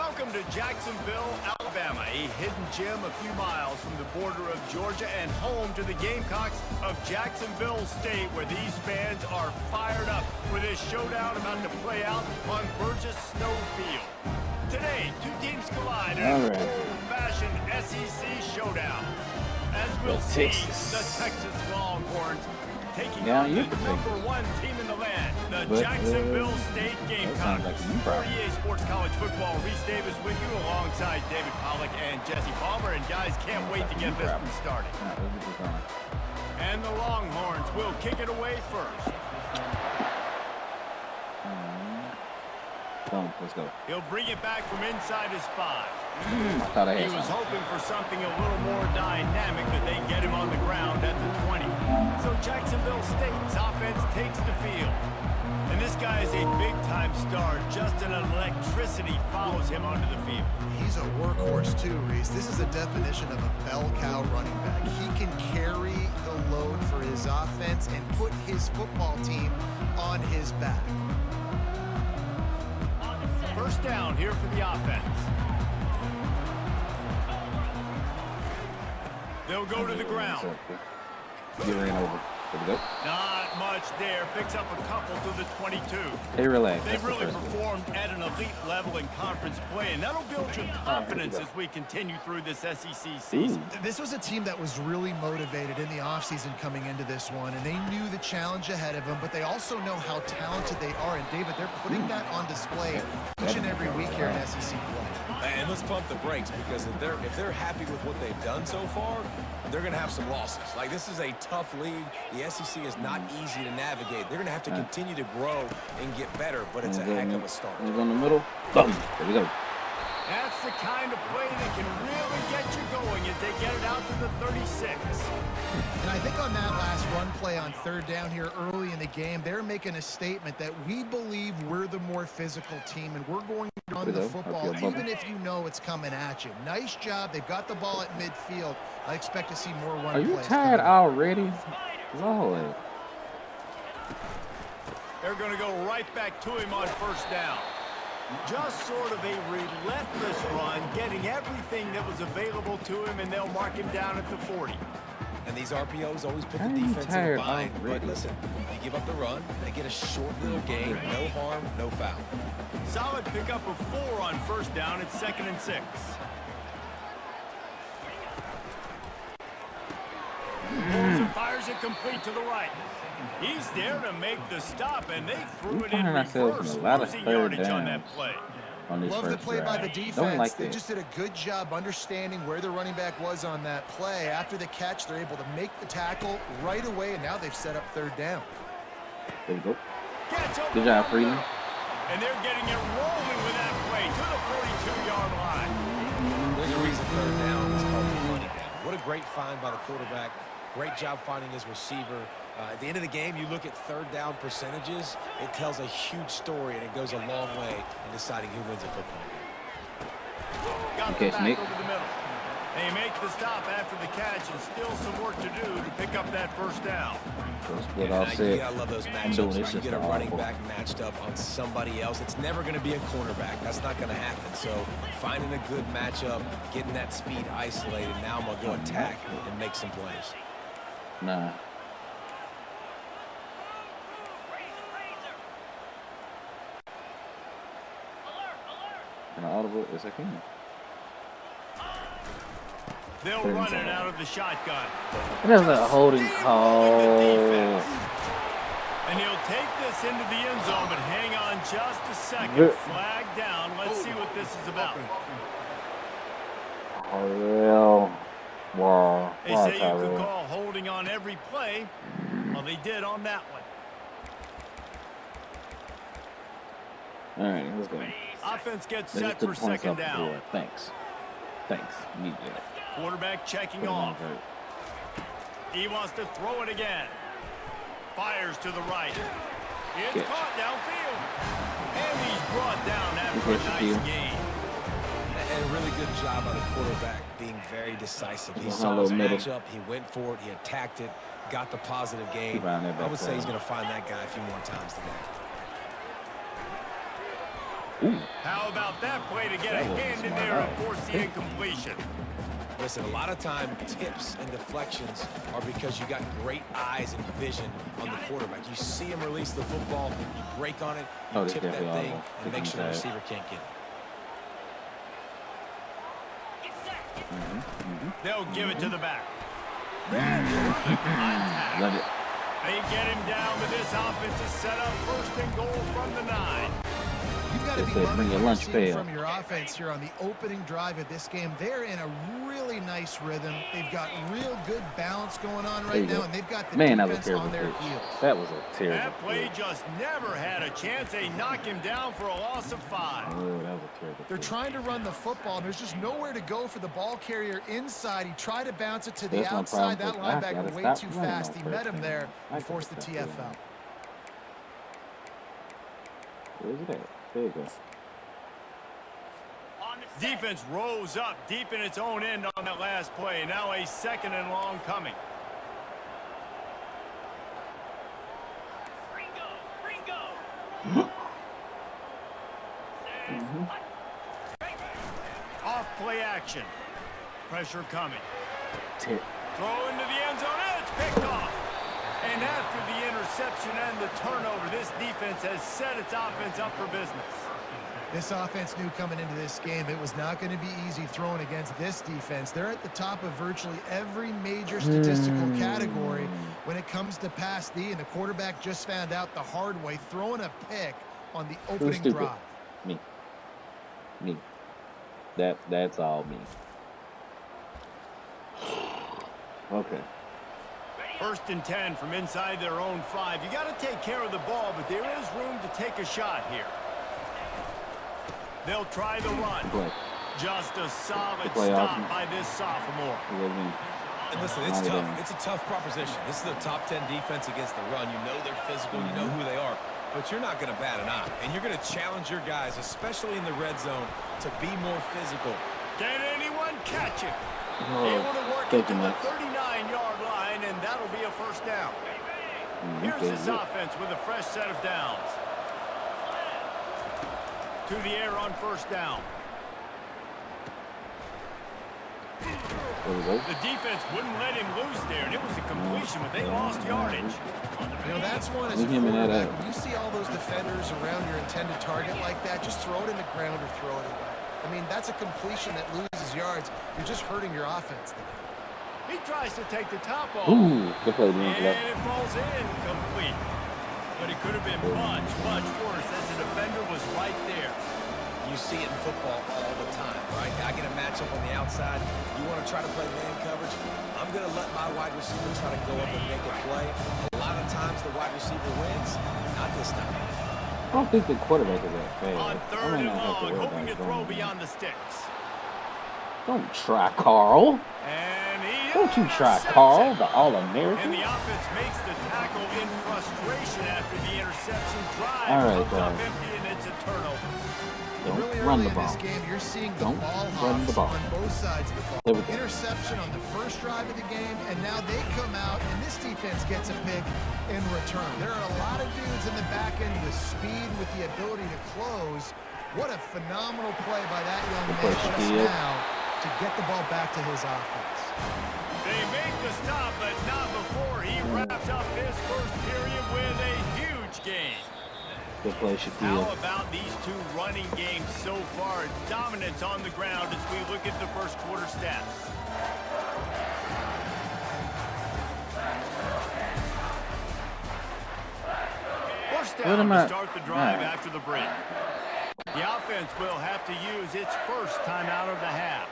Welcome to Jacksonville, Alabama, a hidden gem a few miles from the border of Georgia and home to the Gamecocks of Jacksonville State, where these fans are fired up for this showdown about to play out on Burgess Snow Field. Today, two teams collide in an old-fashioned SEC showdown. As we'll see, the Texas Longhorns taking on the #1 team in the land, the Jacksonville State Gamecocks. 48 Sports College Football, Reese Davis with you alongside David Pollack and Jesse Palmer. And guys, can't wait to get this one started. And the Longhorns will kick it away first. Let's go. He'll bring it back from inside his 5. He was hoping for something a little more dynamic, but they get him on the ground at the 20. So Jacksonville State's offense takes the field. And this guy is a big-time star. Just an electricity follows him onto the field. He's a workhorse too, Reese. This is a definition of a bell cow running back. He can carry the load for his offense and put his football team on his back. First down here for the offense. They'll go to the ground. Get ran over. There we go. Not much there. Picks up a couple to the 22. Hey, relax. They've really performed at an elite level in conference play, and that'll build your confidence as we continue through this SEC season. This was a team that was really motivated in the offseason coming into this one, and they knew the challenge ahead of them, but they also know how talented they are. And, David, they're putting that on display each and every week here in SEC play. And let's pump the brakes, because if they're happy with what they've done so far, they're going to have some losses. Like, this is a tough league. The SEC is not easy to navigate. They're going to have to continue to grow and get better, but it's a heck of a start. He's on the middle. Boom. There we go. That's the kind of play that can really get you going as they get it out to the 36. And I think on that last run play on third down here early in the game, they're making a statement that we believe we're the more physical team and we're going to run the football even if you know it's coming at you. Nice job. They've got the ball at midfield. I expect to see more run plays. Are you tired already? Lord. They're going to go right back to him on first down. Just sort of a relentless run, getting everything that was available to him, and they'll mark him down at the 40. And these RPOs always put the defense in a bind. But listen, they give up the run, they get a short little gain, no harm, no foul. Solid pickup of 4 on first down. It's 2nd and 6. Pulls and fires it complete to the right. He's there to make the stop, and they threw it in reverse, losing yardage on that play. Love the play by the defense. They just did a good job understanding where the running back was on that play. After the catch, they're able to make the tackle right away, and now they've set up third down. There you go. Good job, Freedom. And they're getting it rolling with that play to the 42-yard line. There's a reason third down is called the money down. What a great find by the quarterback. Great job finding his receiver. At the end of the game, you look at third down percentages, it tells a huge story, and it goes a long way in deciding who wins a football game. Got the back over the middle. They make the stop after the catch, and still some work to do to pick up that first down. You gotta love those matchups. You get a running back matched up on somebody else. It's never going to be a cornerback. That's not going to happen. So finding a good matchup, getting that speed isolated, now I'm going to go attack and make some plays. Nah. An audible is a king. They'll run it out of the shotgun. There's a holding call. And he'll take this into the end zone, but hang on just a second. Flag down. Let's see what this is about. Oh, wow. They say you could call holding on every play. Well, they did on that one. All right, let's go. Offense gets set for second down. Thanks. You need that. Quarterback checking off. He wants to throw it again. Fires to the right. It's caught downfield. And he's brought down after a nice gain. And a really good job by the quarterback being very decisive. He saw his matchup, he went for it, he attacked it, got the positive gain. I would say he's going to find that guy a few more times today. Ooh. How about that play to get a hand in there and force the incompletion? Listen, a lot of time tips and deflections are because you got great eyes and vision on the quarterback. You see him release the football, you break on it, you tip that thing, and make sure the receiver can't get it. They'll give it to the back. Contact. They get him down with this offensive setup. First and goal from the 9. You've got to be loving what you're seeing from your offense here on the opening drive of this game. They're in a really nice rhythm. They've got real good balance going on right now, and they've got the defense on their heels. That was a terrible That play just never had a chance. They knock him down for a loss of 5. Oh, that was a terrible. They're trying to run the football, and there's just nowhere to go for the ball carrier inside. He tried to bounce it to the outside. That linebacker way too fast. He met him there and forced the TFL. Where's it at? There you go. Defense rose up deep in its own end on that last play. Now a 2nd and long coming. Off play action. Pressure coming. Throw into the end zone. And it's picked off. And after the interception and the turnover, this defense has set its offense up for business. This offense knew coming into this game it was not going to be easy throwing against this defense. They're at the top of virtually every major statistical category when it comes to pass D, and the quarterback just found out the hard way, throwing a pick on the opening drive. Me. That's all me. Okay. 1st and 10 from inside their own 5. You got to take care of the ball, but there is room to take a shot here. They'll try the run. Just a solid stop by this sophomore. And listen, it's tough. It's a tough proposition. This is a top 10 defense against the run. You know they're physical. You know who they are. But you're not going to bat an eye. And you're going to challenge your guys, especially in the red zone, to be more physical. Can anyone catch it? Able to work it to the 39-yard line, and that'll be a 1st down. Here's this offense with a fresh set of downs. To the air on 1st down. The defense wouldn't let him loose there, and it was a completion, but they lost yardage. You know, that's one as a quarterback. When you see all those defenders around your intended target like that, just throw it in the ground or throw it away. I mean, that's a completion that loses yards. You're just hurting your offense there. He tries to take the top off. Ooh, good play, and it falls incomplete. But it could have been much, much worse as the defender was right there. You see it in football all the time, right? I get a matchup on the outside. You want to try to play man coverage? I'm going to let my wide receiver try to go up and make a play. A lot of times the wide receiver wins. Not this time. I don't think the quarterback is that bad. On 3rd and long, hoping to throw beyond the sticks. Don't try, Carl. And don't you try, Carl, the All-American. And the offense makes the tackle in frustration after the interception. Drive comes up empty, and it's a turnover. Really run the early in ball. this game, you're seeing the Don't ball run the hops ball. on both sides of the ball. There we go. Interception on the first drive of the game, and now they come out, and this defense gets a pick in return. There are a lot of dudes in the back end with speed, with the ability to close. What a phenomenal play by that young man just now to get the ball back to his offense. They make the stop, but not before he wraps up his first period with a huge gain. Good play, Shaquille. How about these two running games so far? Dominance on the ground as we look at the first quarter stats. First down to start the drive after the break. The offense will have to use its first timeout of the half.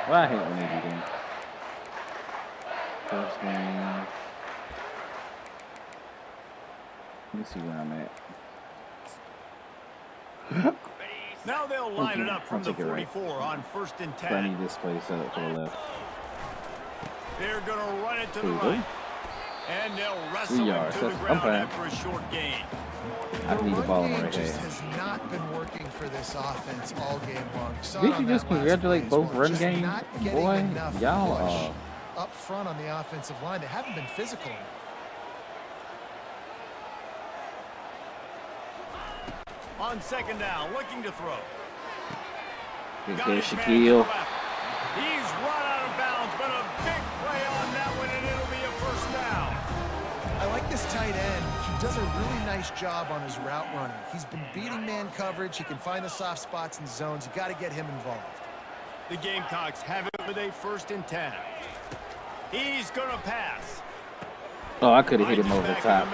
Well, I hate when they do that. First down. Let me see where I'm at. Now they'll line it up from the 44 on 1st and 10. I need this place up to the left. They're going to run it to the right. And they'll wrestle him to the ground after a short gain. I need the ball in the right hand. hand. Has not been working for this offense all game long. Did you just congratulate both run games? Boy, y'all are up front on the offensive line. They haven't been physical enough. On second down, looking to throw. Good Got there, his man to Shaquille. the left. He's run out of bounds, but a big play on that one, and it'll be a first down. I like this tight end. He does a really nice job on his route running. He's been beating man coverage. He can find the soft spots and zones. You got to get him involved. The Gamecocks have it with a 1st and 10. He's going to pass. Oh, I could have hit him over the top.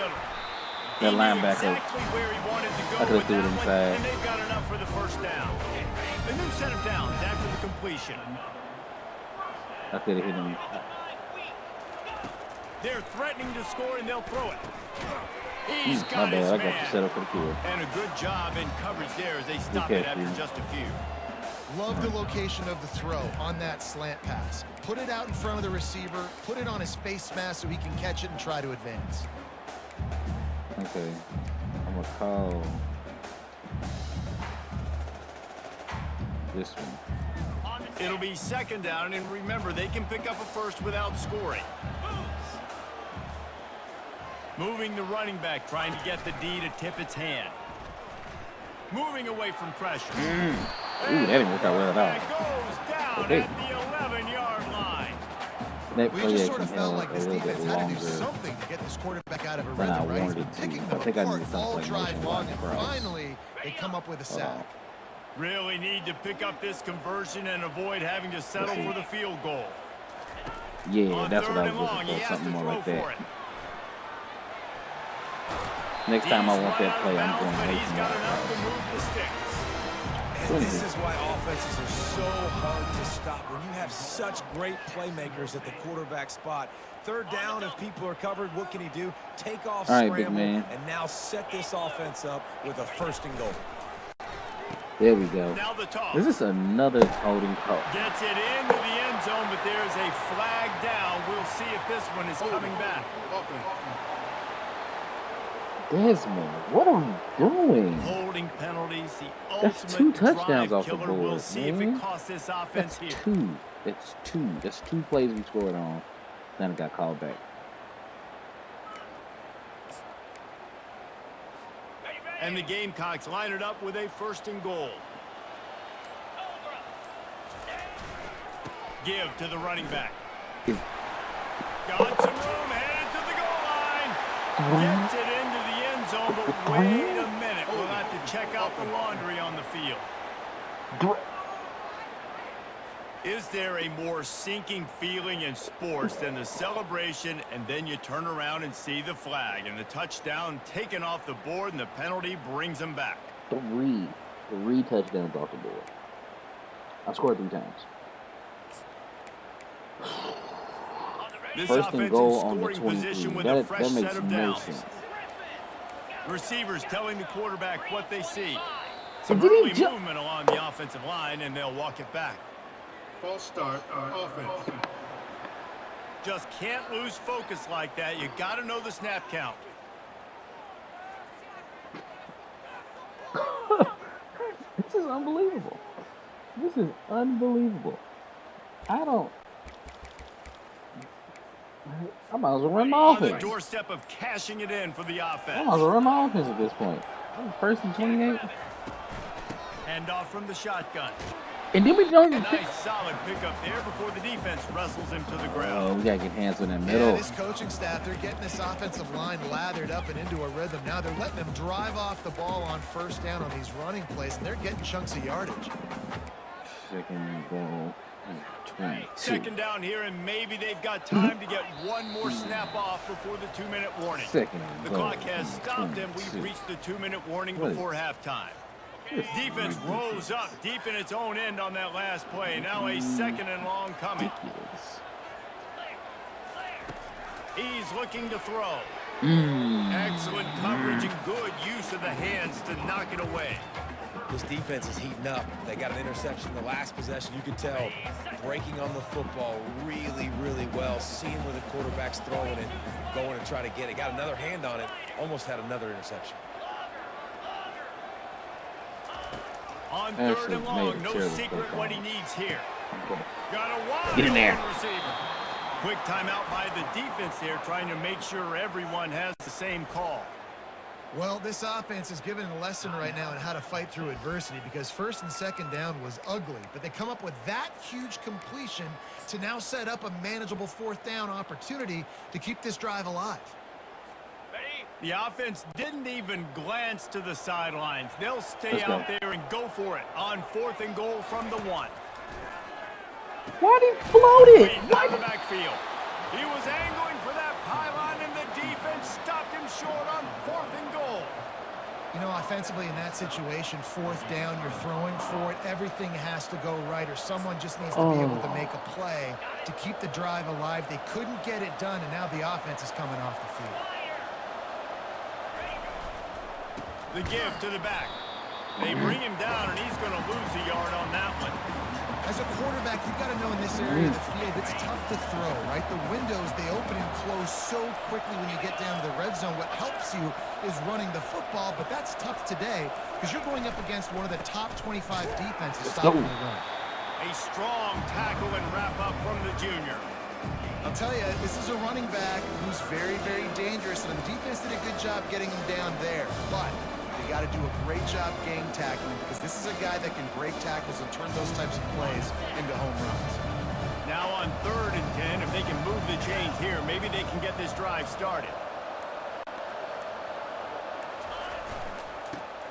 That linebacker. Exactly where he wanted to go. I could have threw it inside. And they've got enough for the first down. A new set of downs after the completion. I could have hit him. They're threatening to score, and they'll throw it. He's My got his bad. I man. got you set up for the kill. And a good job in coverage there as they stop it after just a few. Love the location of the throw on that slant pass. Put it out in front of the receiver. Put it on his face mask so he can catch it and try to advance. Okay. I'm going to call this one. It'll be second down, and remember, they can pick up a first without scoring. Moving the running back, trying to get the D to tip its hand. Moving away from pressure. Ooh, that didn't work out well at all. Goes down at the 11-yard line. That We play just action sort of held felt a like this little bit defense had to do longer something to get this quarterback out of a than I rhythm, right? He's wanted been it to. picking I them think I apart need all something drive nationwide long, and across. finally they come up with a sack. Really need to pick up this conversion and avoid having to settle for the field goal. Yeah, On that's what I third was and long, looking he for. has to Something more throw like for that. it. Next time I He's want run that out of play, I'm bounds, going but away he's from got that. enough to move the sticks. And this is why offenses are so hard to stop. When you have such great playmakers at the quarterback spot. Third down, if people are covered, what can he do? Take off, All right, big scramble, man. and now set this offense up with a 1st and goal. There we go. Now the toss. This is another holding call. Gets it into the end zone, but there's a flag down. We'll see if this one is coming back. Desmond, what are you doing? Holding penalties, the That's ultimate 2 touchdowns drive off the killer. board, We'll see if man. it costs this offense That's here. 2. That's 2. That's 2 plays we scored on. Then it got called back. And the Gamecocks line it up with a 1st and goal. Give to the running back. Got some room, headed to the goal line. Gets it into the end zone, but wait a minute. We'll have to check out the laundry on the field. Is there a more sinking feeling in sports than the celebration and then you turn around and see the flag and the touchdown taken off the board and the penalty brings them back? 3 touchdowns off the board. I scored 3 times. This 1st and offense goal in on the scoring 23. position with a That fresh makes set of no downs. sense. Receivers telling the quarterback what they see. And Some did he early ju- movement along the offensive line, and they'll walk it back. False start, offense. Just can't lose focus like that. You got to know the snap count. This is unbelievable. This is unbelievable. I might as well run my On the offense. doorstep of cashing it in for the I offense. might as well run my offense at this point. I'm 1st and 28. Hand off from the shotgun. And then we don't A even pick. nice solid pickup there before the defense wrestles him to the Oh, ground. we got to get hands in that Yeah, middle. this coaching staff, they're getting this offensive line lathered up and into a rhythm. Now they're letting them drive off the ball on 1st down on these running plays, and they're getting chunks of yardage. 2nd goal. 22. Second down here, and maybe they've got time to get one more snap off before the 2-minute warning. 2nd The goal. clock has stopped, and we've 22. reached the 2-minute warning What is before halftime. Defense rose up deep in its own end on that last play. Now a 2nd and long coming. Ridiculous. He's looking to throw. Excellent coverage and good use of the hands to knock it away. This defense is heating up. They got an interception the last possession. You could tell breaking on the football really, really well. Seeing where the quarterback's throwing it, going and trying to get it. Got another hand on it. Almost had another interception. On Actually, 3rd and made long, a no terrible secret play what he call. needs here. Okay. Got a wide Get in there. open receiver. Quick timeout by the defense there, trying to make sure everyone has the same call. Well, this offense is giving a lesson right now on how to fight through adversity because first and second down was ugly, but they come up with that huge completion to now set up a manageable fourth down opportunity to keep this drive alive. The offense didn't even glance to the sidelines. They'll stay out there and go for it on 4th and goal from the 1. Why did he float it? Why the backfield? He was angling for that pylon, and the defense stopped him short on 4th and goal. You know, offensively in that situation, 4th down, you're throwing for it. Everything has to go right, or someone just needs to be able to make a play to keep the drive alive. They couldn't get it done, and now the offense is coming off the field. The give to the back. They bring him down, and he's going to lose a yard on that one. As a quarterback, you've got to know in this area of the field, it's tough to throw, right? The windows, they open and close so quickly when you get down to the red zone. What helps you is running the football, but that's tough today because you're going up against one of the top 25 defenses stopping the run. A strong tackle and wrap up from the junior. I'll tell you, this is a running back who's very, very dangerous, and the defense did a good job getting him down there, but they got to do a great job game tackling because this is a guy that can break tackles and turn those types of plays into home runs. Now on 3rd and 10, if they can move the chains here, maybe they can get this drive started.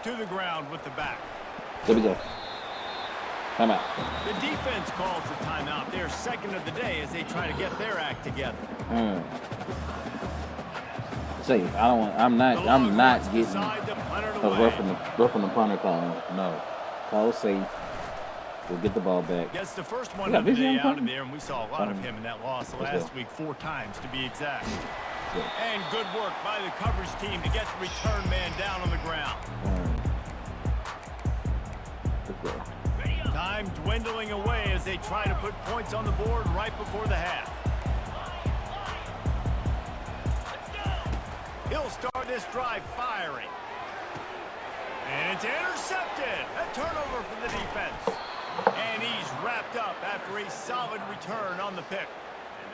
To the ground with the back. There we go. Timeout. The defense calls the timeout. They're second of the day as they try to get their act together. See, I'm not getting a roughing the punter call. No. Call safe. We'll get the ball back. Gets the first one of the day out of there, and we saw a lot of him in that loss last week, 4 times to be exact. And good work by the coverage team to get the return man down on the ground. Time dwindling away as they try to put points on the board right before the half. He'll start this drive firing. And it's intercepted. A turnover for the defense. And he's wrapped up after a solid return on the pick.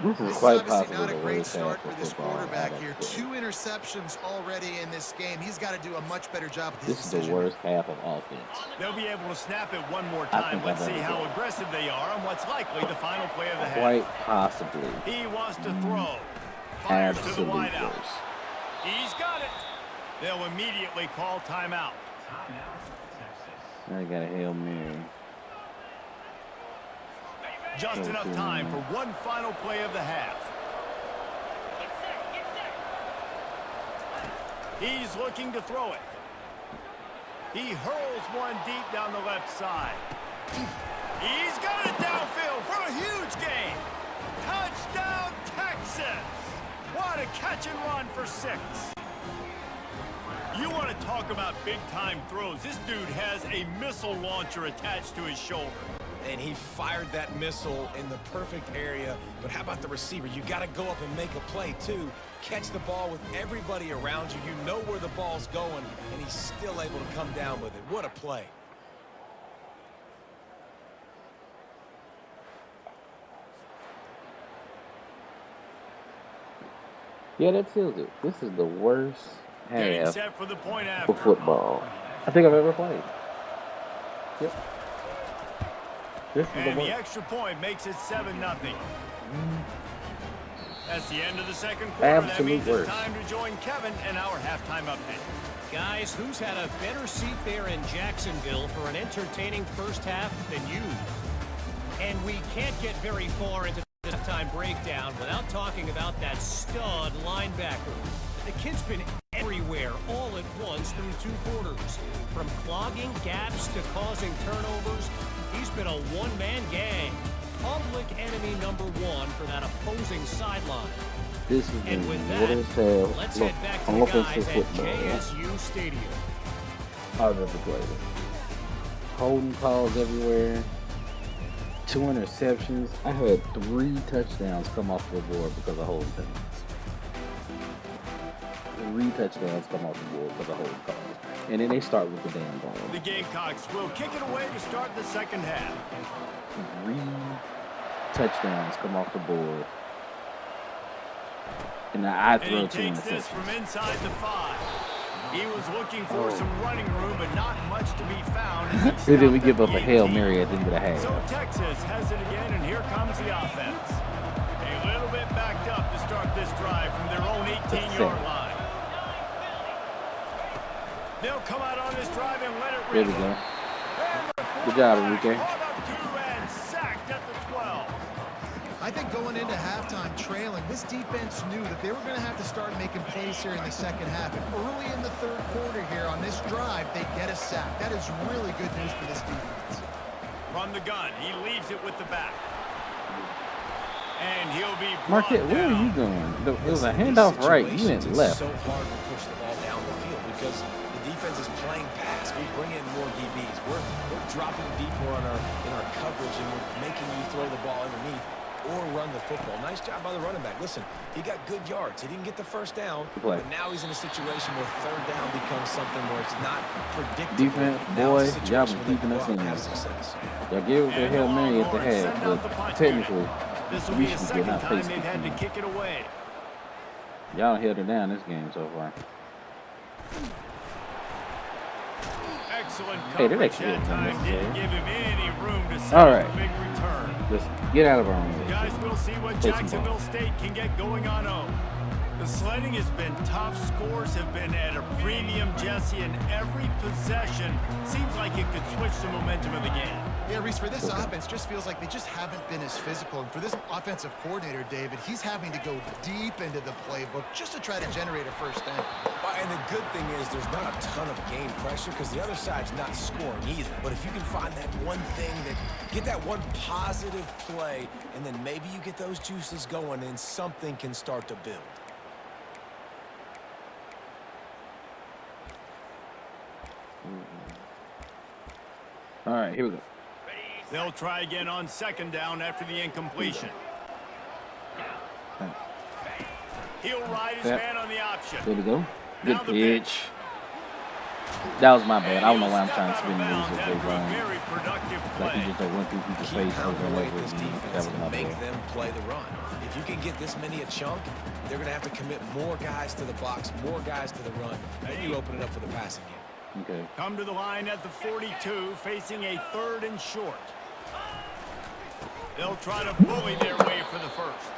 This is quite obviously not a great start for this quarterback here. 2 interceptions already in this game. He's got to do a much better job with his decision. This is the worst half of offense. They'll be able to snap it one more time. Let's see how aggressive they are on what's likely the final play of the half. Quite possibly. He wants to throw. Fires to the wideout. He's got it. They'll immediately call timeout. I got a Hail Mary. Just enough time for one final play of the half. He's looking to throw it. He hurls one deep down the left side. He's got it downfield for a huge gain. Touchdown, Texas. What a catch and run for 6. You want to talk about big-time throws. This dude has a missile launcher attached to his shoulder. And he fired that missile in the perfect area. But how about the receiver? You got to go up and make a play, too. Catch the ball with everybody around you. You know where the ball's going, and he's still able to come down with it. What a play. Yeah, that seals it. This is the worst half set for the point for football I think I've ever played. Yep. And the extra point makes it 7-0. That's the end of the second quarter. That means it's time to join Kevin and our halftime update. Guys, who's had a better seat there in Jacksonville for an entertaining first half than you? And we can't get very far into this time breakdown without talking about that stud linebacker. The kid's been everywhere all at once through 2 quarters. From clogging gaps to causing turnovers, he's been a one-man gang. Public enemy number 1 for that opposing sideline. This is and with that, let's head back to the guys at JSU Stadium. I've never played it. Holding calls everywhere. 2 interceptions. I had 3 touchdowns come off the board because of holding things. 3 touchdowns come off the board because of holding calls. And then they start with the damn ball. The Gamecocks will kick it away to start the second half. 3 touchdowns come off the board. And I throw 2 interceptions. Takes this from inside the 5. He was looking for some running room, but not much to be found. And then we give up a Hail Mary at the end of the half. So Texas has it again, and here comes the offense. A little bit backed up to start this drive from their own 18-yard line. They'll come out on this drive and let it rip. There we go. Good job, Enrique. And sacked at the 12. I think going into halftime trailing, this defense knew that they were going to have to start making plays here in the second half. And early in the third quarter here on this drive, they get a sack. That is really good news for this defense. From the gun, he leaves it with the back. And he'll be Marquette, where are you going? It was a handoff right. You went left. It's so hard to push the ball down the field because the defense is playing pass. We bring in more DBs. We're dropping deeper in our coverage, and we're making you throw the ball underneath or run the football. Nice job by the running back. Listen, he got good yards. He didn't get the first down, but now he's in a situation where third down becomes something where it's not predictable. Defense, boy, y'all been keeping us in. Y'all give it the Hail Mary at the half, but technically, this will be the second time they've had to kick it away. Y'all held it down this game so far. Excellent Hey, coverage that that time. Didn't give him any room to set All up right. a big return. Let's get out of our own way. Guys, we'll see what Jacksonville State can get going on home. The sledding has been tough. Scores have been at a premium, Jesse, and every possession seems like it could switch the momentum of the game. Yeah, Reese, for this offense, just feels like they just haven't been as physical. And for this offensive coordinator, David, he's having to go deep into the playbook just to try to generate a first down. And the good thing is there's not a ton of game pressure because the other side's not scoring either. But if you can find that one thing, get that one positive play, and then maybe you get those juices going and something can start to build. All right, here we go. They'll try again on second down after the incompletion. He'll ride his man on the option. There we go. Good pitch. That was my bad. I don't know why I'm trying to spin the moves if they're wrong. Like he just went through people's face over and over again. That was my bad. Make them play the run. If you can get this many a chunk, they're going to have to commit more guys to the box, more guys to the run. Then you open it up for the passing game. Okay. Come to the line at the 42, facing a 3rd and short. They'll try to bully their way for the first.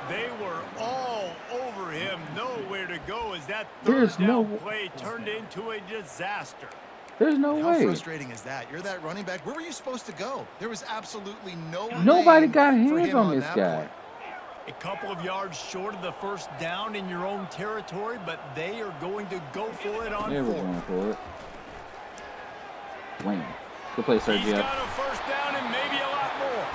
They were all over him, nowhere to go as that third down play turned into a disaster. There's no way. How frustrating is that? You're that running back. Where were you supposed to go? There was absolutely Nobody got hands on this guy. A couple of yards short of the first down in your own territory, but they are going to go for it on 4th. We're going for it. Wayne. Good play, Sergio. He's got a first down and maybe a lot more.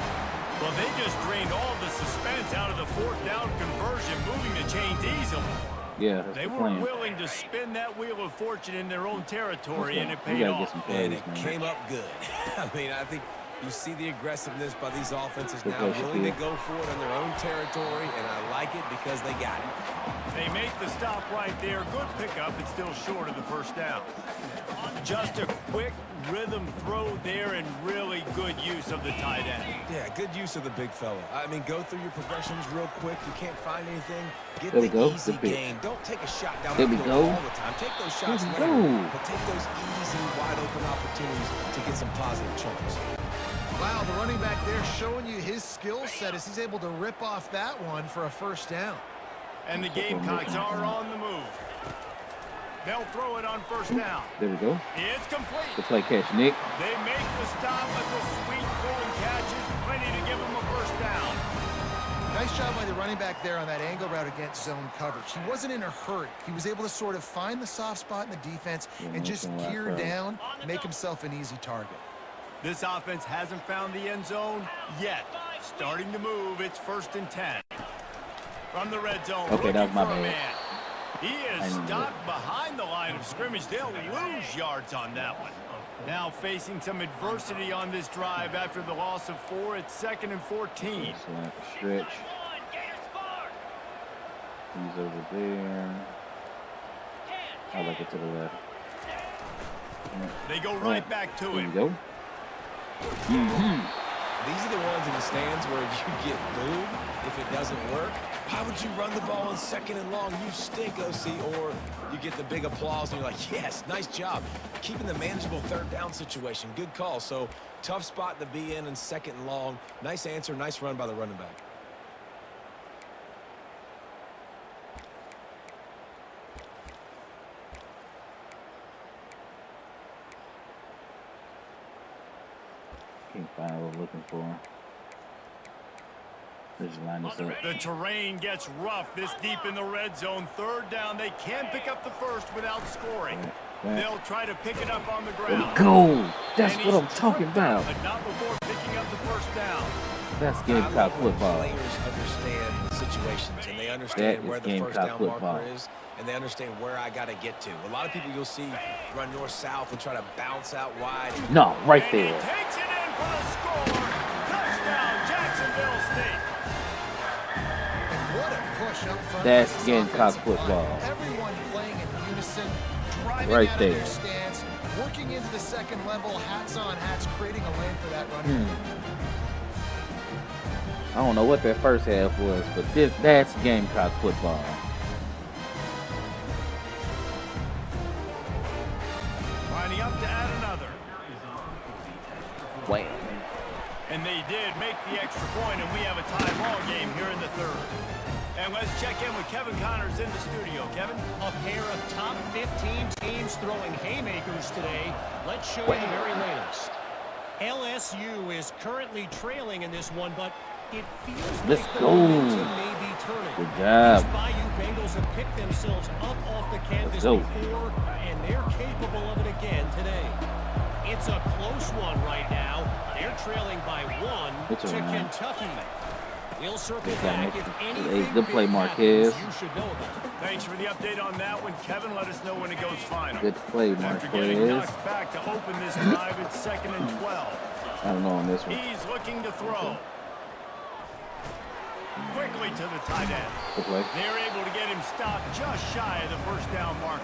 Well, they just drained all the suspense out of the 4th down conversion, moving the chains easily. Yeah, they were willing to spin that wheel of fortune in their own territory, and it paid off. And it came up good. I mean, I think you see the aggressiveness by these offenses now, willing to go for it in their own territory, and I like it because they got it. They make the stop right there. Good pickup, but still short of the first down. Just a quick rhythm throw there and really good use of the tight end. Yeah, good use of the big fella. I mean, go through your progressions real quick. You can't find anything. Get the easy gain. Don't take a shot down the field all the time. Take those shots later, but take those easy, wide open opportunities to get some positive chunks. Wow, the running back there showing you his skill set as he's able to rip off that one for a first down. And the Gamecocks are on the move. They'll throw it on first down. There we go. It's complete. Good play catch, Nick. They make the stop with the sweet throwing catches, plenty to give them a first down. Nice job by the running back there on that angle route against zone coverage. He wasn't in a hurry. He was able to sort of find the soft spot in the defense and just gear down, make himself an easy target. This offense hasn't found the end zone yet. Starting to move, it's 1st and 10. From the red zone, okay, that was my bad. He is stopped behind the line of scrimmage. They'll lose yards on that one. Now facing some adversity on this drive after the loss of 4. It's 2nd and 14. Stretch. He's over there. I like it to the left. They go right back to it. There you go. These are the ones in the stands where you get booed if it doesn't work. Why would you run the ball on 2nd and long? You stink, OC. Or you get the big applause and you're like, yes, nice job. Keeping the manageable 3rd down situation. Good call. So tough spot to be in 2nd and long. Nice answer, nice run by the running back. Can't find what I'm looking for. The terrain gets rough this deep in the red zone. 3rd down. They can pick up the first without scoring. They'll try to pick it up on the ground. Go! That's what I'm talking about. But not before picking up the 1st down. That's Gamecock football. Players understand the situations, and they understand where the Gamecock 1st down football. marker is, and they understand where I got to get to. A lot of people you'll see run north-south and try to bounce out wide. No, right And there. he takes it in for the score. Touchdown, Jacksonville State. What a push up front. That's by this Gamecock offensive football. line. Everyone playing in unison, driving Right out there. of their stance, working into the 2nd level, hats on hats, creating a lane for that runner. I don't know what that first half was, but that's Gamecock football. Lining up to add another. Wham. And they did make the extra point, and we have a tie ball game here in the 3rd. And let's check in with Kevin Connors in the studio. Kevin? A pair of top 15 teams throwing haymakers today. Let's show you the very latest. LSU is currently trailing in this one, but it feels Let's like the go. momentum may be turning. Good job. These Bayou Bengals have picked themselves up off the canvas go. before, and they're capable of it again today. It's a close one right now. They're trailing by 1 to Kentucky. We'll circle back if anything Good play, big Marquez. happens, you should know about it. Thanks for the update on that one. Kevin, let us know when it goes final. Good play, After getting Marquez. knocked back to open this drive, it's 2nd and 12. I don't know on this one. He's looking to throw. Quickly to the tight end. Good play. They're able to get him stopped just shy of the 1st down marker.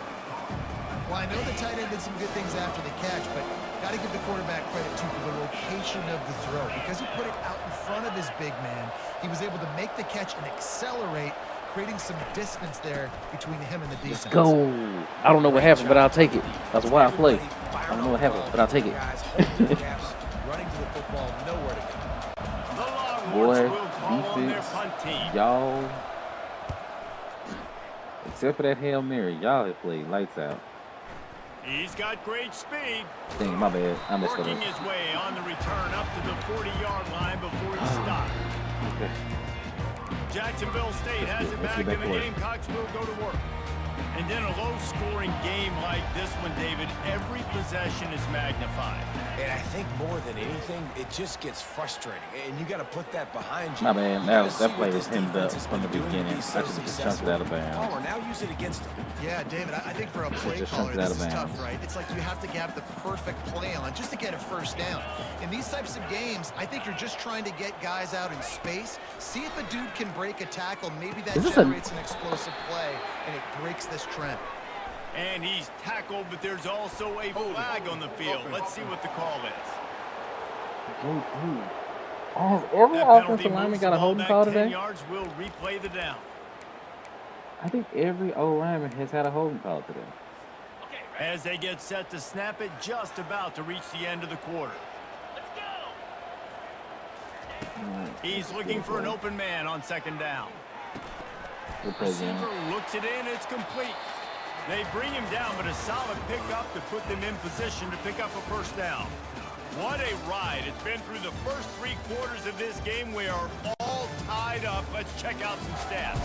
Well, I know the tight end did some good things after the catch, but got to give the quarterback credit, too, for the location of the throw. Because he put it out in front of his big man, he was able to make the catch and accelerate, creating some distance there between him and the defense. Let's go. I don't know what happened, but I'll take it. That's a wild play. I don't know what happened, but I'll take it. Running to the football, nowhere to go. The Longhorns Boy, will call on their defense, punt team. y'all, except for that Hail Mary, y'all have played lights out. He's got great speed. Dang, my bad. I messed Working up. his way on the return up to the 40-yard line before he stopped. Okay. Jacksonville State has it let's back, get back and the to work. Gamecocks will go to work. And in a low-scoring game like this one, David, every possession is magnified. And I think more than anything, it just gets frustrating. And you got to put that behind you. My man, You that gotta was- see that what play this was hemmed defense up has from been the doing to beginning. be I so should have just chunked it successful. out of bounds. Palmer, now use it against them. Yeah, David, I think for a play just caller, chunked it out this of is bounds. tough, right? It's like you have to have the perfect play on just to get a 1st down. In these types of games, I think you're just trying to get guys out in space, see if a dude can break a tackle. Maybe that generates an explosive play, and it breaks this trend. And he's tackled, but there's also a flag on the field. Let's see what the call is. Every That penalty offensive lineman moves got the a ball holding back call 10 today? yards. We'll replay the down. I think every O lineman has had a holding call today. As they get set to snap it, just about to reach the end of the quarter. He's looking for an open man on 2nd down. Good play, Jim. Receiver looks it in, it's complete. They bring him down, but a solid pickup to put them in position to pick up a 1st down. What a ride. It's been through the first 3 quarters of this game. We are all tied up. Let's check out some stats.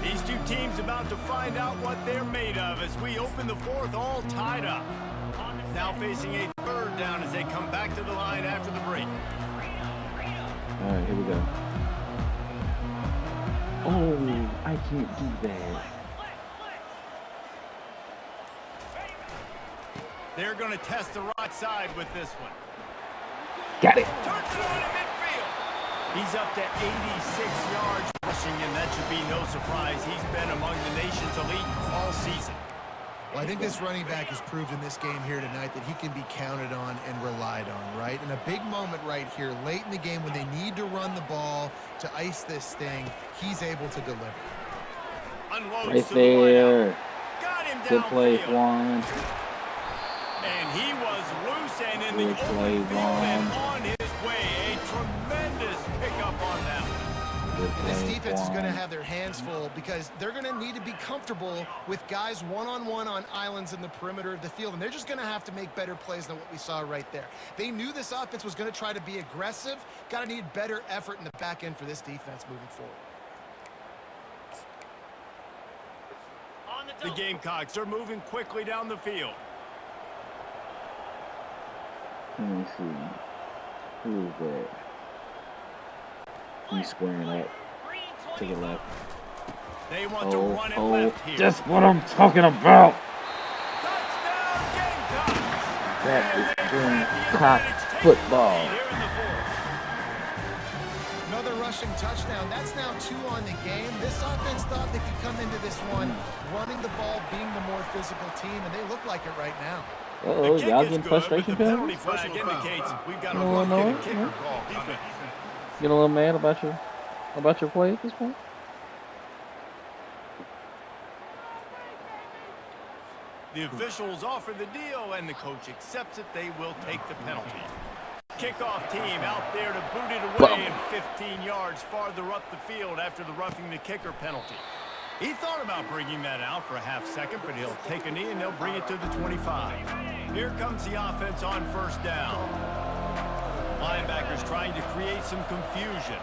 These two teams about to find out what they're made of as we open the 4th all tied up. Now facing a 3rd down as they come back to the line after the break. All right, here we go. Oh, I can't do that. They're going to test the right side with this one. Got it. Turns it on in midfield. He's up to 86 yards rushing, and that should be no surprise. He's been among the nation's elite all season. Well, I think this running back has proved in this game here tonight that he can be counted on and relied on, right? In a big moment right here, late in the game when they need to run the ball to ice this thing, he's able to deliver. Unloads right there. Got him Good play, downfield. Juan. And he was loose and in Good the play, open field and Juan. on his way. A tremendous pickup on that one. This defense is going to have their hands full because they're going to need to be comfortable with guys one-on-one on islands in the perimeter of the field, and they're just going to have to make better plays than what we saw right there. They knew this offense was going to try to be aggressive. Got to need better effort in the back end for this defense moving forward. The Gamecocks are moving quickly down the field. Let me see. Who is that? He's squaring up to the left. They want to run it left here. That's what I'm talking about. Touchdown, Gamecocks! That is Gamecock football. Another rushing touchdown. That's now 2 on the game. This offense thought they could come into this one running the ball, being the more physical team, and they look like it right now. Uh-oh, y'all getting frustration penalty penalties? flag indicates we've got a No, no, rough kicker no. call coming. Get a little mad about your play at this point? The officials offer the deal, and the coach accepts it. They will take the penalty. Kickoff team out there to boot it away and 15 yards farther up the field after the roughing the kicker penalty. He thought about bringing that out for a half second, but he'll take a knee and they'll bring it to the 25. Here comes the offense on first down. Linebackers trying to create some confusion.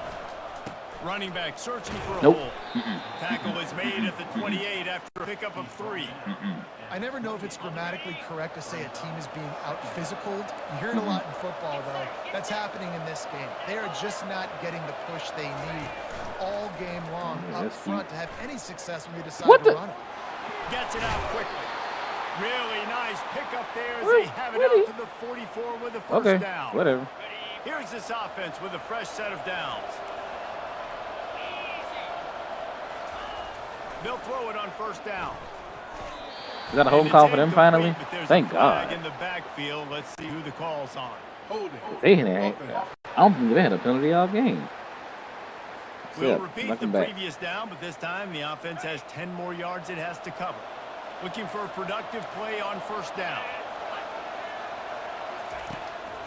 Running back searching for a hole. Tackle is made at the 28 after a pickup of 3. I never know if it's grammatically correct to say a team is being out-physicaled. You hear it a lot in football, though. That's happening in this game. They are just not getting the push they need all game long up front to have any success when they decide to run it. Gets it out quickly. Really nice pickup there as they have it out to the 44 with a first down. Whatever. Here's this offense with a fresh set of downs. They'll throw it on first down. Is that a holding call for them finally? Thank God. In the backfield. Let's see who the call's on. They had, I don't think they had a penalty all game. We'll repeat the previous down, but this time the offense has 10 more yards it has to cover. Looking for a productive play on first down.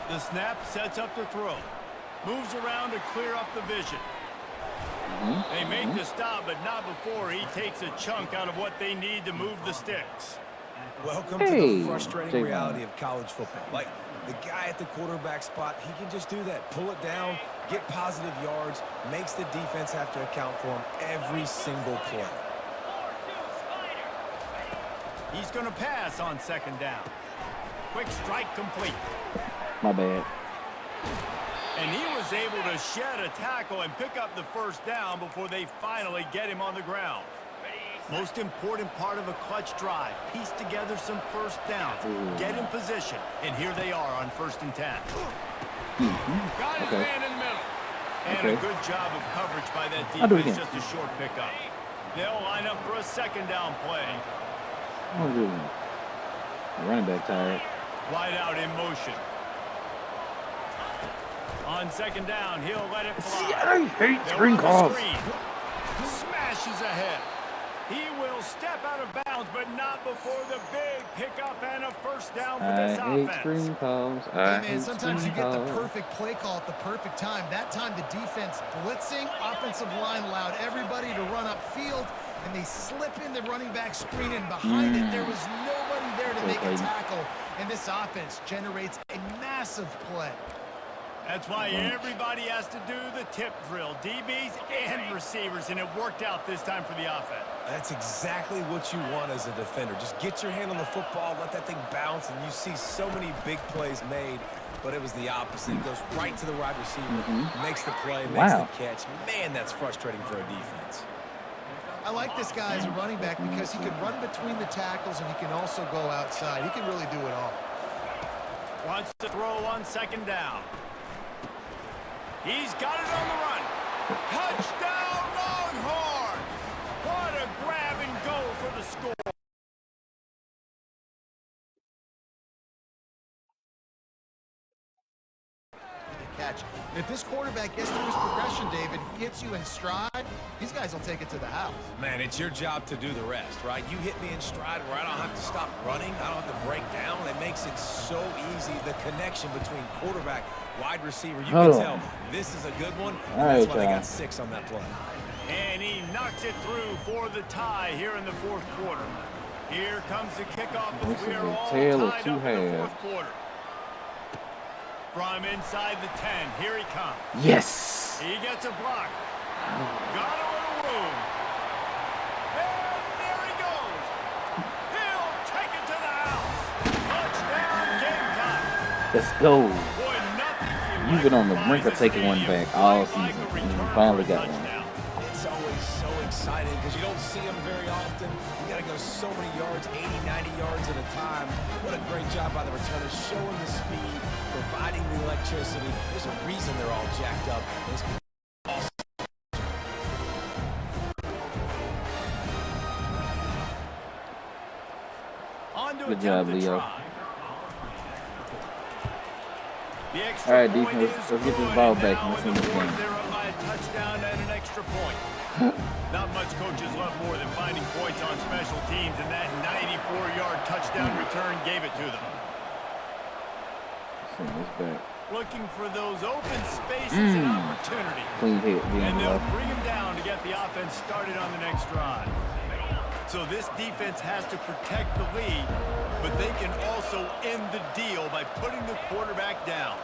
The snap sets up the throw. Moves around to clear up the vision. They make the stop, but not before he takes a chunk out of what they need to move the sticks. Welcome to the frustrating reality of college football. Like, the guy at the quarterback spot, he can just do that. Pull it down, get positive yards, makes the defense have to account for him every single play. He's going to pass on second down. Quick strike complete. My bad. And he was able to shed a tackle and pick up the first down before they finally get him on the ground. Most important part of a clutch drive. Piece together some first downs. Get in position. And here they are on 1st and 10. Got his man in the middle. And a good job of coverage by that defense. Just a short pickup. They'll line up for a second down play. Running back tired. Wide out in motion. On second down, he'll let it fly. I hate screen calls. Smashes ahead. He will step out of bounds, but not before the big pickup and a first down for this offense. I hate screen calls. Sometimes you get the perfect play call at the perfect time. That time the defense blitzing, offensive line allowed everybody to run upfield, and they slip in the running back screen, and behind it there was nobody there to make a tackle, and this offense generates a massive play. That's why everybody has to do the tip drill, DBs and receivers, and it worked out this time for the offense. That's exactly what you want as a defender. Just get your hand on the football, let that thing bounce, and you see so many big plays made, but it was the opposite. It goes right to the wide receiver, makes the play, makes the catch. Man, that's frustrating for a defense. I like this guy as a running back because he can run between the tackles and he can also go outside. He can really do it all. Wants to throw on second down. He's got it on the run. Touchdown, Longhorns! What a grab and go for the score. If this quarterback gets through his progression, David, gets you in stride, these guys will take it to the house. Man, it's your job to do the rest, right? You hit me in stride where I don't have to stop running. I don't have to break down. It makes it so easy. The connection between quarterback, wide receiver, you can tell this is a good one. And that's why they got 6 on that play. And he knocks it through for the tie here in the fourth quarter. Here comes the kickoff as we are all tied up in the fourth quarter. From inside the 10, here he comes. Yes! He gets a block. Got a little room. And there he goes. He'll take it to the house. Touchdown, Gamecocks. Let's go. Boy, nothing You've been on the brink of taking one back all season, and you finally got one. It's always so exciting because you don't see them very often. You got to go so many yards, 80, 90 yards at a time. What a great job by the returners, showing the speed, providing the electricity. There's a reason they're all jacked up. It's awesome. Good job, Leo. All right, defense, let's get this ball back and let's win this game. Touchdown and an extra point. Not much coaches love more than finding points on special teams, and that 94-yard touchdown return gave it to them. Looking for those open spaces and opportunity. Clean hit, and they'll bring him down to get the offense started on the next drive. So this defense has to protect the lead, but they can also end the deal by putting the quarterback down.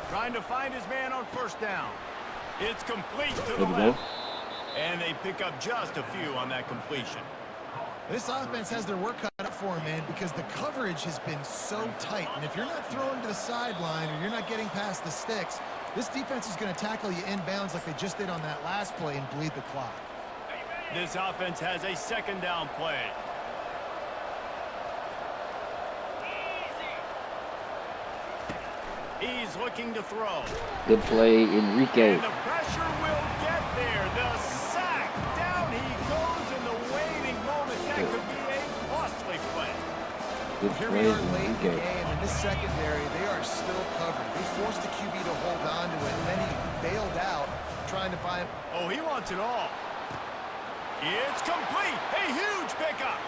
Trying to find his man on first down. It's complete to the left. And they pick up just a few on that completion. This offense has their work cut out for them, man, because the coverage has been so tight. And if you're not throwing to the sideline or you're not getting past the sticks, this defense is going to tackle you inbounds like they just did on that last play and bleed the clock. This offense has a second down play. He's looking to throw. Good play, Enrique. And the pressure will get there. The sack. Down he goes in the waiting moments. That could be a costly play. Good Here play, we are late in the Enrique. game, and this secondary, they are still covered. They forced the QB to hold on to it, and then he bailed out trying to find... Oh, he wants it all. It's complete. A huge pickup.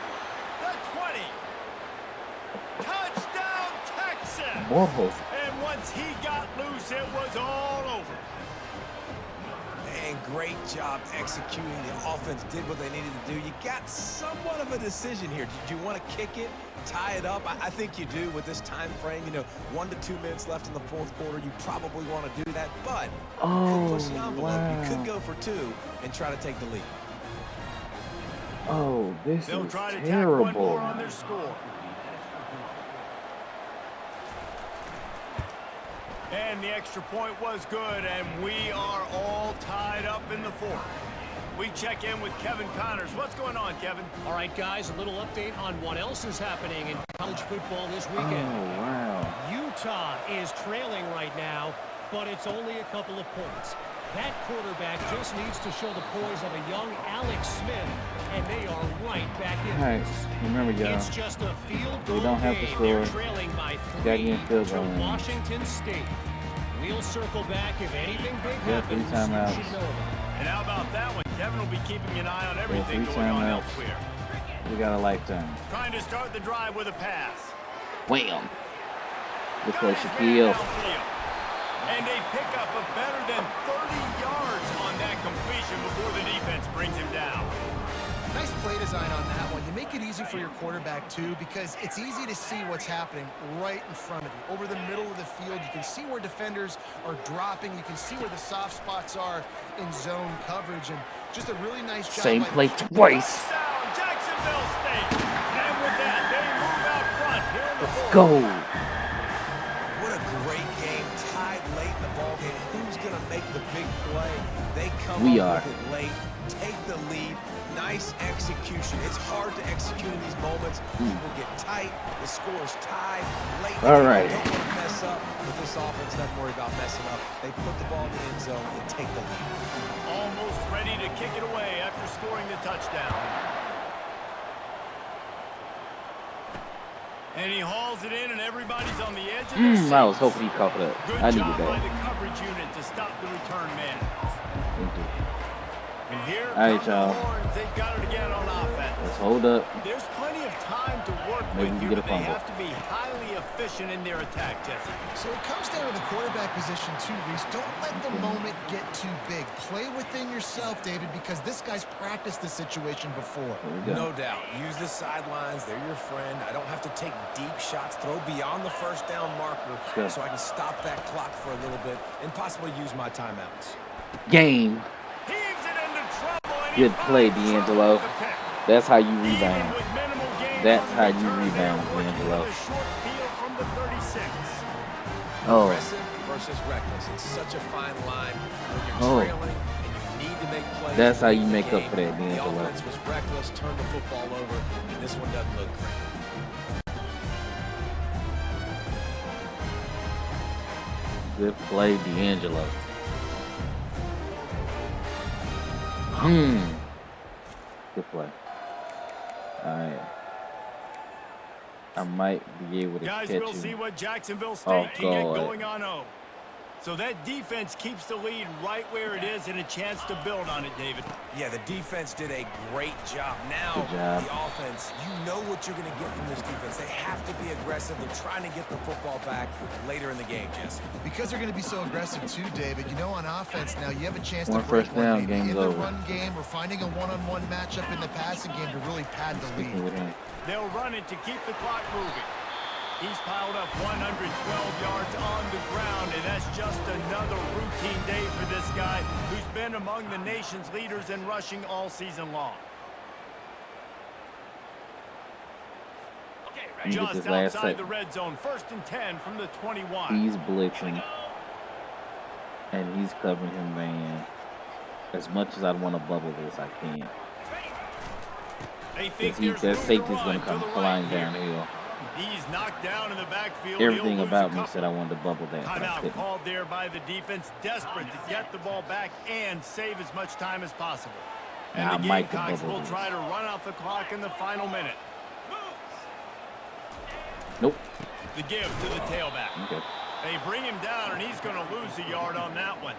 The 20. Touchdown, Texas. Whoa. And once he got loose, it was all over. Man, great job executing. The offense did what they needed to do. You got somewhat of a decision here. Did you want to kick it, tie it up? I think you do with this time frame. You know, 1 to 2 minutes left in the fourth quarter. You probably want to do that, but you could push the envelope. Wow. You could go for 2 and try to take the lead. Oh, this They'll is try to terrible. tack one more on their score. And the extra point was good, and we are all tied up in the fourth. We check in with Kevin Connors. What's going on, Kevin? All right, guys, a little update on what else is happening in college football this weekend. Oh, wow. Utah is trailing right now, but it's only a couple of points. That quarterback just needs to show the poise of a young Alex Smith, and they are right back in All right, this. remember, y'all. It's just a field goal don't have to game. score. They're trailing by 3 to Washington State. We'll circle back if anything big happens. You timeouts. should know about it. And how about that one? Kevin will be keeping an eye on everything going on elsewhere. We got a lifetime. Trying to start the drive with a pass. Wham! Good play, Shaquille. And they pick up a better than 30 yards on that completion before the defense brings him down. Nice play design on that one. You make it easy for your quarterback, too, because it's easy to see what's happening right in front of you. Over the middle of the field, you can see where defenders are dropping. You can see where the soft spots are in zone coverage. And just a really nice job. Same play twice. Touchdown, Jacksonville State. And with that, they move out front here in the fourth. Go! What a great game, tied late in the ballgame. Who's going to make the big play? They come up with it late, take the lead. Nice execution. It's hard to execute in these moments. People get tight. The score is tied. Late. All right. Don't want to mess up, but this offense doesn't worry about messing up. They put the ball in the end zone and take the lead. Almost ready to kick it away after scoring the touchdown. And he hauls it in, and everybody's on the edge of their seats. I was hoping he caught it. Good I needed job by that. the coverage unit to stop the return man. And here All right, come the y'all. Horns. They've got it again on offense. Let's hold up. There's plenty of time to work Maybe with we here, get a but they fumble. have to be highly efficient in their attack, Jesse. So it comes down to the quarterback position too, Reese. Don't let the moment get too big. Play within yourself, David, because this guy's practiced the situation before. No doubt. Use the sidelines. They're your friend. I don't have to take deep shots. Throw beyond the first down marker so I can stop that clock for a little bit and possibly use my timeouts. Game. Heaves it into trouble, and Good he play, finds D'Angelo. trouble with the pick. That's how you Even rebound. with minimal gain That's on how the you return, rebound, they're working D'Angelo. with a short field from the 36. Oh. Aggressive versus reckless. It's such a fine line when you're Oh. trailing and you need to make plays. That's how to you win the make up game. for that, The D'Angelo. offense was reckless, turned the football over, and this one doesn't look great. Good play, D'Angelo. Good play. Alright. I might be able to Guys, catch we'll see him. what Jacksonville State Oh, can get God. going on 0. So that defense keeps the lead right where it is and a chance to build on it, David. Yeah, the defense did a great job. Now, Good job. the offense, you know what you're going to get from this defense. They have to be aggressive. They're trying to get the football back later in the game, Jesse. Because they're going to be so aggressive too, David. You know, on offense now, you have a chance One to break first one, down, maybe game's in the over. run game or finding a one-on-one matchup in the passing game to really pad the Sticking lead. with him. They'll run it to keep the clock moving. He's piled up 112 yards on the ground, and that's just another routine day for this guy who's been among the nation's leaders in rushing all season long. Let me get Just this last outside the second. red zone, 1st and 10 from the 21. He's blitzing. And he's covering him, man. As much as I want to bubble this, I can't. They think Because there's that room safety's to going run to come the right flying here. downhill. He's knocked down in the backfield. Everything He'll lose about a me couple. said I wanted to bubble that. but I Timeout couldn't. called there by the defense, desperate to get the ball back and save as much time as possible. And Nah, I the might could Gamecocks bubble will this. try to run out the clock in the final minute. Nope. The give to the tailback. Okay. They bring him down, and he's going to lose a yard on that one.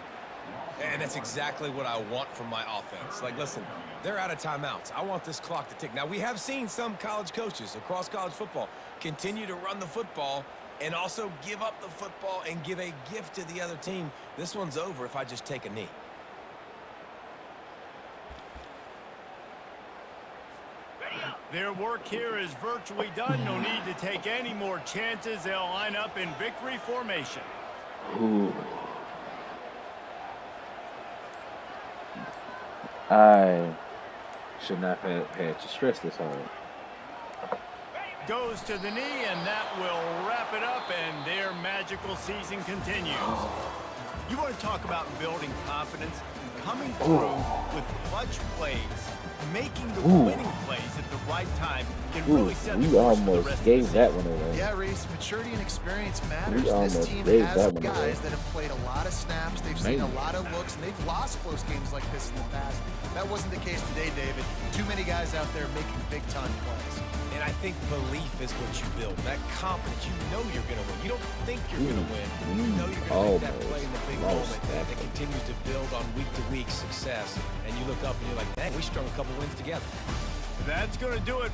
And that's exactly what I want from my offense. Like, listen, they're out of timeouts. I want this clock to tick. Now, we have seen some college coaches across college football continue to run the football and also give up the football and give a gift to the other team. This one's over if I just take a knee. Their work here is virtually done. No need to take any more chances. They'll line up in victory formation. Ooh. I should not have had to stress this hard. Goes to the knee, and that will wrap it up, and their magical season continues. You want to talk about building confidence? Coming through with clutch plays, making the winning plays at the right time can really set the We course for the almost rest of gave the that season. one away. Yeah, Reese, maturity and experience matters. We This almost team gave has that one guys away. that have played a lot of snaps. They've seen a Maybe. lot of looks, and they've lost close games like this in the past. That wasn't the case today, David. Too many guys out there making big-time plays. And I think belief is what you build. That confidence, you know you're going to win. You don't think you're going to win. You know you're going to make that play in the big Almost moment that continues to build on week-to-week success. And you look up and you're like, dang, we strung a couple wins together. That's going to do it